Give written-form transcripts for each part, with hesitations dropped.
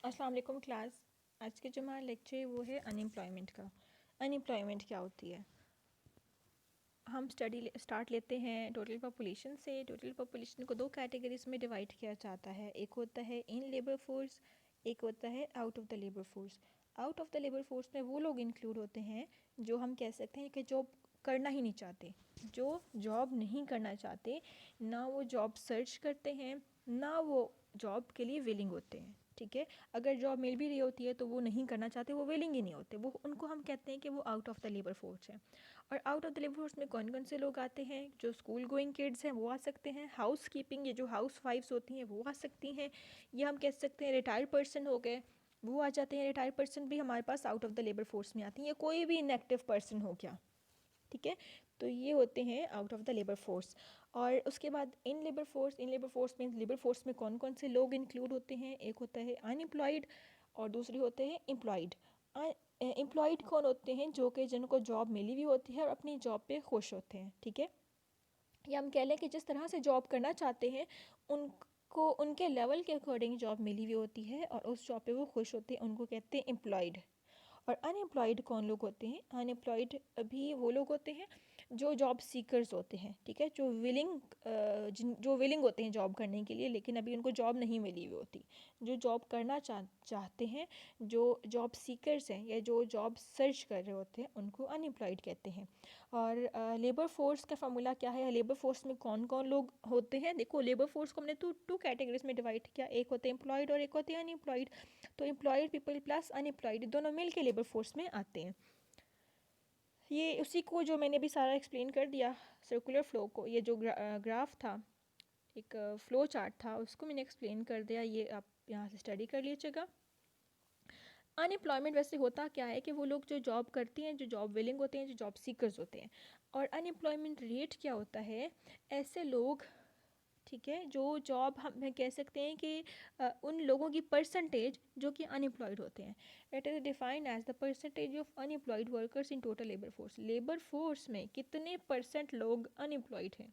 अस्सलाम वालेकुम क्लास। आज के जो हमारा लेक्चर है वो है अनएम्प्लॉयमेंट का। अनएम्प्लॉयमेंट क्या होती है? हम स्टार्ट लेते हैं टोटल पॉपुलेशन से। टोटल पॉपुलेशन को दो कैटेगरीज में डिवाइड किया जाता है। एक होता है इन लेबर फोर्स, एक होता है out of the labour force. Out of the labour force में वो लोग इंक्लूड होते हैं जो हम कह सकते हैं कि जॉब करना ही नहीं चाहते, जो जॉब नहीं करना चाहते, ना वो जॉब सर्च करते हैं, ना वो जॉब के लिए विलिंग होते हैं। ठीक है, अगर जॉब मिल भी रही होती है तो वो नहीं करना चाहते, वो विलिंग ही नहीं होते, वो उनको हम कहते हैं कि वो out of the labour force है। और out of the labour force में कौन कौन से लोग आते हैं? जो स्कूल गोइंग किड्स हैं वो आ सकते हैं, हाउस कीपिंग, ये जो हाउस वाइफ्स होती हैं वो आ सकती हैं, या हम कह सकते हैं रिटायर्ड पर्सन हो गए, वो आ जाते हैं। रिटायर्ड पर्सन भी हमारे pass out of the labour force में आती हैं, या कोई भी इनएक्टिव पर्सन हो गया। ठीक है, तो ये होते हैं out of the labour force. और उसके बाद in labour force, in labour force में, लेबर फोर्स में कौन कौन से लोग इंक्लूड होते हैं? एक होता है अनएम्प्लॉयड और दूसरी होते हैं एम्प्लॉयड। एम्प्लॉयड कौन होते हैं? जो कि जिनको जॉब मिली हुई होती है और अपनी जॉब पे खुश होते हैं। ठीक है, या हम कह लें कि जिस तरह से जॉब करना चाहते हैं उनको उनके लेवल के अकॉर्डिंग जॉब मिली हुई होती है और उस जॉब पे वो खुश होते हैं, उनको कहते हैं एम्प्लॉयड। और अनएम्प्लॉयड कौन लोग होते हैं? अनएम्प्लॉयड अभी वो लोग होते हैं जो जॉब सीकर्स होते हैं। ठीक है, जो विलिंग होते हैं जॉब करने के लिए, लेकिन अभी उनको जॉब नहीं मिली हुई होती। जो जॉब करना चाहते हैं, जो जॉब सीकर्स हैं या जो जॉब सर्च कर रहे होते हैं, उनको अनएम्प्लॉयड कहते हैं। और लेबर फोर्स का फार्मूला क्या है? लेबर फोर्स में कौन कौन लोग होते हैं? देखो, लेबर फोर्स को हमने टू कैटेगरीज में डिवाइड किया, एक होते हैं एम्प्लॉयड और एक होते हैं अनएम्प्लॉयड। तो एम्प्लॉयड पीपल प्लस अनएम्प्लॉयड दोनों मिल के लेबर फोर्स में आते हैं। ये उसी को जो मैंने भी सारा एक्सप्लेन कर दिया, सर्कुलर फ्लो को, ये जो ग्राफ था, एक फ्लो चार्ट था, उसको मैंने एक्सप्लेन कर दिया। ये आप यहाँ से स्टडी कर लीजिएगा। अनएम्प्लॉयमेंट वैसे होता क्या है कि वो लोग जो जॉब करती हैं, जो जॉब विलिंग होते हैं, जो जॉब सीकर्स होते हैं। और अनएम्प्लॉयमेंट रेट क्या होता है? ऐसे लोग, ठीक है, जो जॉब हम कह सकते हैं कि उन लोगों की परसेंटेज जो कि अनएम्प्लॉयड होते हैं। It is defined as the percentage of unemployed workers in total labour force. Labour force में कितने परसेंट लोग अनएम्प्लॉयड हैं,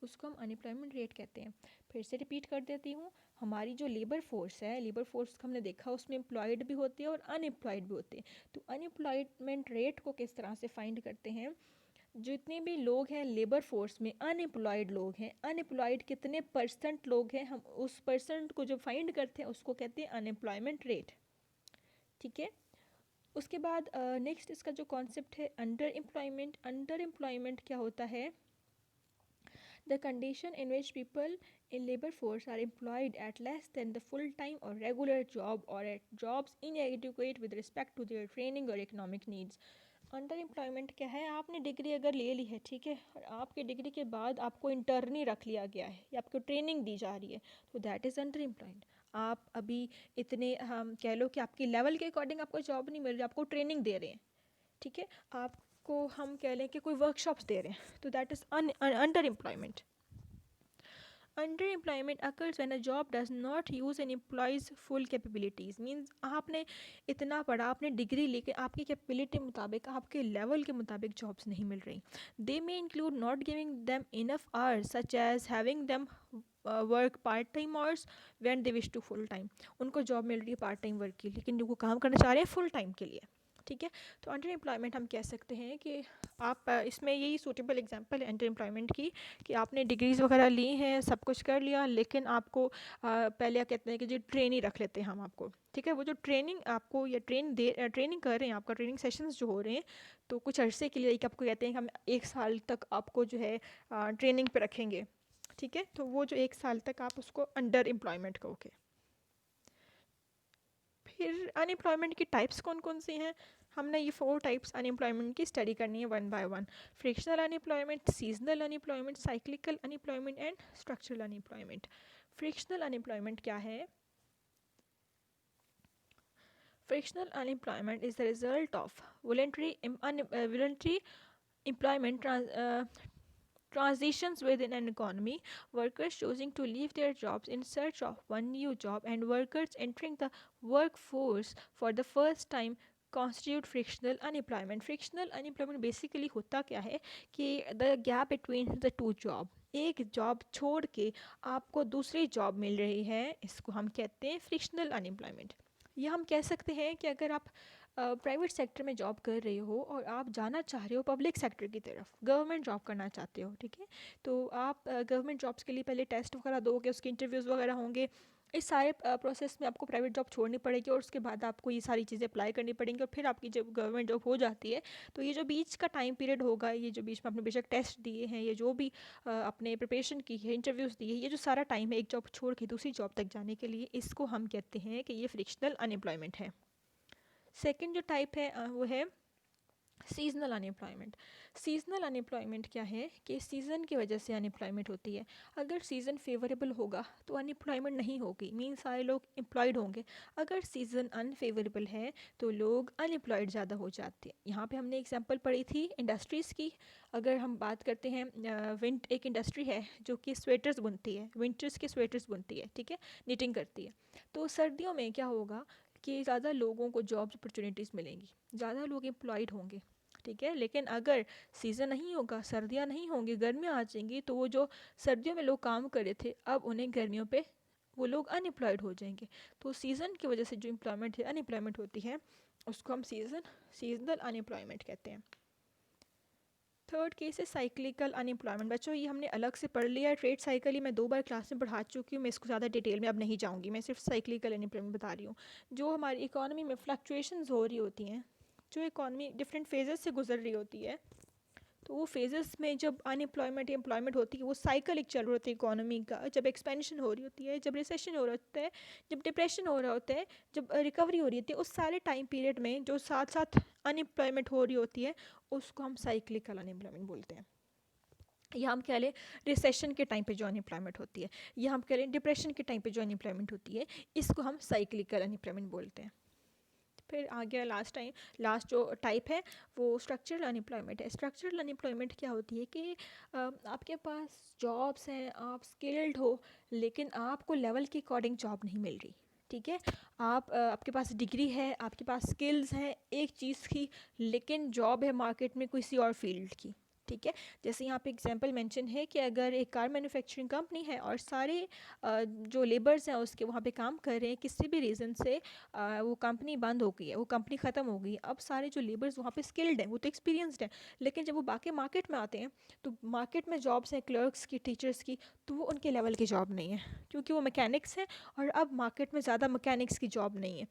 उसको हम अनएम्प्लॉयमेंट रेट कहते हैं। फिर से रिपीट कर देती हूँ, हमारी जो लेबर फोर्स है, लेबर फोर्स का हमने देखा उसमें एम्प्लॉयड भी होते हैं और अनएम्प्लॉयड भी होते हैं। तो अनएम्प्लॉयमेंट रेट को किस तरह से फाइंड करते हैं? जितने भी लोग हैं लेबर फोर्स में, अनएम्प्लॉयड लोग हैं, अनएम्प्लॉयड कितने परसेंट लोग हैं, हम उस परसेंट को जो फाइंड करते हैं उसको कहते हैं अनएम्प्लॉयमेंट रेट। ठीक है, उसके बाद नेक्स्ट इसका जो कॉन्सेप्ट है अंडर एम्प्लॉयमेंट। अंडर एम्प्लॉयमेंट क्या होता है? The condition in which people in labor force are employed at less than the full-time or regular job or at jobs inadequate with respect to their training or economic needs. Under employment क्या है? आपने degree अगर ले ली है, ठीक है, और आपकी डिग्री के बाद आपको इंटर्नी रख लिया गया है या आपको ट्रेनिंग दी जा रही है, तो दैट इज़ अंडर एम्प्लॉयड। आप अभी इतने, हम कह लो कि आपकी लेवल के अकॉर्डिंग आपको जॉब नहीं मिल रही, आपको ट्रेनिंग दे रहे हैं। ठीक है, आपको हम कह लें कि कोई वर्कशॉप्स दे रहे हैं, तो that is under employment. Underemployment occurs when a job does not use an employee's full capabilities. Means आपने इतना पढ़ा, आपने डिग्री लेके आपकी कैपेबिलिटी मुताबिक, आपके लेवल के मुताबिक जॉब्स नहीं मिल रही। They may include not giving them enough hours, such as having them work part time hours when they wish to full time. उनको जॉब मिल रही है पार्ट टाइम वर्क की, लेकिन वो काम करना चाह रहे हैं फुल टाइम के लिए। ठीक है, तो अंडर एम्प्लॉयमेंट हम कह सकते हैं कि आप इसमें यही सूटेबल एग्जांपल है अंडर एम्प्लॉयमेंट की, कि आपने डिग्रीज़ वगैरह ली हैं, सब कुछ कर लिया, लेकिन आपको पहले कहते हैं कि जी ट्रेनिंग रख लेते हैं हम आपको। ठीक है, वो जो ट्रेनिंग आपको या ट्रेनिंग कर रहे हैं, आपका ट्रेनिंग सेशंस जो हो रहे हैं, तो कुछ अरसे के लिए एक आपको कहते हैं कि हम 1 साल तक आपको जो है ट्रेनिंग पे रखेंगे। ठीक है, तो वो जो 1 साल तक आप उसको अंडर एम्प्लॉयमेंट कहोगे। फिर अनएम्प्लॉयमेंट की टाइप्स कौन कौन सी हैं? हमने ये 4 टाइप्स अनएम्प्लॉयमेंट की स्टडी करनी है one by one. Frictional unemployment, seasonal unemployment, cyclical unemployment and structural unemployment. Frictional unemployment क्या है? Frictional unemployment is the result of voluntary employment transitions within an economy, workers choosing to leave their jobs in search of one new job, and workers entering the workforce for the first time constitute frictional unemployment. Frictional unemployment basically होता क्या है कि the gap between the two job, एक job छोड़ के आपको दूसरी job मिल रही है, इसको हम कहते हैं फ्रिक्शनल अनएम्प्लॉयमेंट। या हम कह सकते हैं कि अगर आप प्राइवेट सेक्टर में जॉब कर रहे हो और आप जाना चाह रहे हो पब्लिक सेक्टर की तरफ, गवर्नमेंट जॉब करना चाहते हो, ठीक है, तो आप गवर्नमेंट जॉब्स के लिए पहले टेस्ट वगैरह दोगे, उसके इंटरव्यूज़ वगैरह होंगे। इस सारे प्रोसेस में आपको प्राइवेट जॉब छोड़नी पड़ेगी और उसके बाद आपको ये सारी चीज़ें अप्लाई करनी पड़ेंगी और फिर आपकी जब गवर्नमेंट जॉब हो जाती है तो ये जो बीच का टाइम पीरियड होगा, ये जो बीच में आपने बेशक टेस्ट दिए हैं, ये जो भी अपने प्रिपरेशन की है, इंटरव्यूज़ दिए हैं, ये जो सारा टाइम है एक जॉब छोड़ के दूसरी जॉब तक जाने के लिए, इसको हम कहते हैं कि ये फ्रिक्शनल अनएम्प्लॉयमेंट है। सेकेंड जो टाइप है वो है सीजनल अनएम्प्लॉयमेंट। सीजनल अनएम्प्लॉयमेंट क्या है कि सीज़न की वजह से अनएम्प्लॉयमेंट होती है। अगर सीज़न फेवरेबल होगा तो अनएम्प्लॉयमेंट नहीं होगी, मीन सारे लोग एम्प्लॉयड होंगे। अगर सीज़न अनफेवरेबल है तो लोग अनएम्प्लॉयड ज़्यादा हो जाते हैं। यहाँ पे हमने एग्जांपल पढ़ी थी इंडस्ट्रीज़ की। अगर हम बात करते हैं एक इंडस्ट्री है जो कि स्वेटर्स बुनती है, विंटर्स के स्वेटर्स बुनती है, ठीक है, निटिंग करती है। तो सर्दियों में क्या होगा कि ज़्यादा लोगों को जॉब अपॉर्चुनिटीज़ मिलेंगी, ज़्यादा लोग एम्प्लॉयड होंगे, ठीक है। लेकिन अगर सीज़न नहीं होगा, सर्दियाँ नहीं होंगी, गर्मियाँ आ जाएंगी, तो वो जो सर्दियों में लोग काम कर रहे थे अब उन्हें गर्मियों पे वो लोग अनएम्प्लॉयड हो जाएंगे। तो सीज़न की वजह से जो एम्प्लॉयमेंट है, अनएम्प्लॉयमेंट होती है, उसको हम सीजनल अनएम्प्लॉयमेंट कहते हैं। थर्ड केस है साइक्लिकल अनएम्प्लॉयमेंट। बच्चों ये हमने अलग से पढ़ लिया है, ट्रेड साइकिल ही मैं 2 बार क्लास में पढ़ा चुकी हूँ, मैं इसको ज़्यादा डिटेल में अब नहीं जाऊँगी, मैं सिर्फ साइक्लिकल अनएम्प्लॉयमेंट बता रही हूँ। जो हमारी इकोनॉमी में फ्लक्चुएशंस हो रही होती हैं, जो इकोनॉमी डिफरेंट फेजेस से गुजर रही होती है, तो वो फेजेस में जब अनएम्प्लॉयमेंट या एम्प्लॉयमेंट होती है, वो साइकिल एक चल रहा होता है इकोनॉमी का। जब एक्सपेंशन हो रही होती है, जब रिसेशन हो रहा होता है, जब डिप्रेशन हो रहा होता है, जब रिकवरी हो रही होती है, उस सारे टाइम पीरियड में जो साथ साथ अनएम्प्लॉयमेंट हो रही होती है उसको हम साइक्लिकल अनएम्प्लॉयमेंट बोलते हैं। या हम कह लें रिसेशन के टाइम पे जो अनएम्प्लॉयमेंट होती है, या हम कह लें डिप्रेशन के टाइम पे जो अनएम्प्लॉयमेंट होती है, इसको हम साइक्लिकल अनएम्प्लॉयमेंट बोलते हैं। फिर आ गया लास्ट जो टाइप है वो स्ट्रक्चरल अनएम्प्लॉयमेंट है। स्ट्रक्चरल अनएम्प्लॉयमेंट क्या होती है कि आपके पास जॉब्स हैं, आप स्किल्ड हो, लेकिन आपको लेवल के अकॉर्डिंग जॉब नहीं मिल रही, ठीक है। आपके पास डिग्री है, आपके पास स्किल्स हैं एक चीज़ की, लेकिन जॉब है मार्केट में किसी और फील्ड की, ठीक है। जैसे यहाँ पे एग्जांपल मेंशन है कि अगर एक कार मैन्युफैक्चरिंग कंपनी है और सारे जो लेबर्स हैं उसके वहाँ पे काम कर रहे हैं, किसी भी रीज़न से वो कंपनी बंद हो गई है, वो कंपनी ख़त्म हो गई, अब सारे जो लेबर्स वहाँ पे स्किल्ड हैं, वो तो एक्सपीरियंसड हैं, लेकिन जब वो बाकी मार्केट में आते हैं तो मार्केट में जॉब्स हैं क्लर्क्स की, टीचर्स की, तो वो उनके लेवल की जॉब नहीं है, क्योंकि वो मैकेनिक्स हैं और अब मार्केट में ज़्यादा मैकेनिक्स की जॉब नहीं है।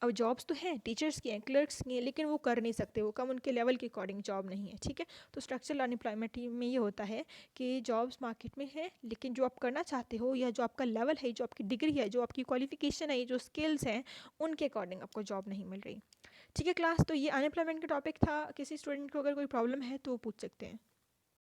अब जॉब्स तो हैं, टीचर्स की हैं, क्लर्क्स की हैं, लेकिन वो कर नहीं सकते, वो कम उनके लेवल के अकॉर्डिंग जॉब नहीं है, ठीक है। तो स्ट्रक्चरल अनएम्प्लॉयमेंट में ये होता है कि जॉब्स मार्केट में है, लेकिन जो आप करना चाहते हो या जो आपका लेवल है, जो आपकी डिग्री है, जो आपकी क्वालिफिकेशन है, जो स्किल्स हैं, उनके अकॉर्डिंग आपको जॉब नहीं मिल रही, ठीक है। क्लास तो ये अनएम्प्लॉयमेंट का टॉपिक था। किसी स्टूडेंट को अगर कोई प्रॉब्लम है तो वो पूछ सकते हैं।